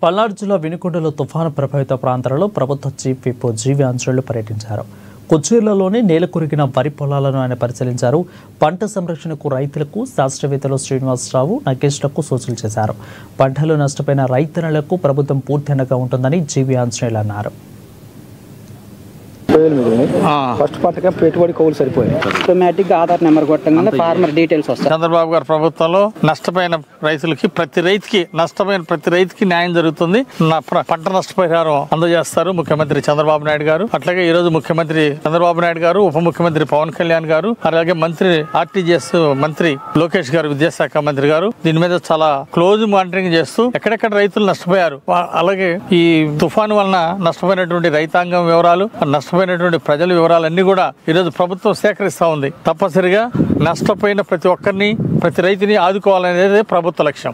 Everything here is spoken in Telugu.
పల్నాడు జిల్లా వినుకొండలో తుఫాను ప్రభావిత ప్రాంతాలలో ప్రభుత్వ చీఫ్ విప్ జీవి ఆంజనేయులు పర్యటించారు. కొచ్చేర్లలోని నేల కురిగిన వరి పొలాలను ఆయన పరిశీలించారు. పంట సంరక్షణకు రైతులకు శాస్త్రవేత్తలు శ్రీనివాసరావు, నగేష్లకు సూచనలు చేశారు. పంటలు నష్టపోయిన రైతన్నలకు ప్రభుత్వం పూర్తి అండగా ఉంటుందని జీవి ఆంజనేయులు అన్నారు. ఫస్ట్ పంటకి పెట్టుబడి కౌలు సరిపోయింది. ఆటోమేటిక్ ఆధార్ నెంబర్ కొట్టగానే ఫార్మర్ డీటెయిల్స్ వస్తాయి. చంద్రబాబు గారి ప్రభుత్వంలో నష్టపోయిన రైతులకి ప్రతి రైతుకి న్యాయం జరుగుతుంది. పంట నష్టపరిహారం అందజేస్తారు ముఖ్యమంత్రి చంద్రబాబు నాయుడు గారు. అట్లాగే ఈ రోజు ముఖ్యమంత్రి చంద్రబాబు నాయుడు గారు, ఉప ముఖ్యమంత్రి పవన్ కళ్యాణ్ గారు, అలాగే మంత్రి ఆర్టీజీఎస్ మంత్రి లోకేష్ గారు, విద్యాశాఖ మంత్రి గారు దీని మీద చాలా క్లోజ్ మానిటరింగ్ చేస్తూ ఎక్కడెక్కడ రైతులు నష్టపోయారు, అలాగే ఈ తుఫాను వలన నష్టపోయినటువంటి రైతాంగం వివరాలు, నష్టపోయినటువంటి ప్రజల వివరాలన్నీ కూడా ఈరోజు ప్రభుత్వం సేకరిస్తా ఉంది. తప్పనిసరిగా నష్టపోయిన ప్రతి ఒక్కరిని, ప్రతి రైతుని ఆదుకోవాలనేది ప్రభుత్వ లక్ష్యం.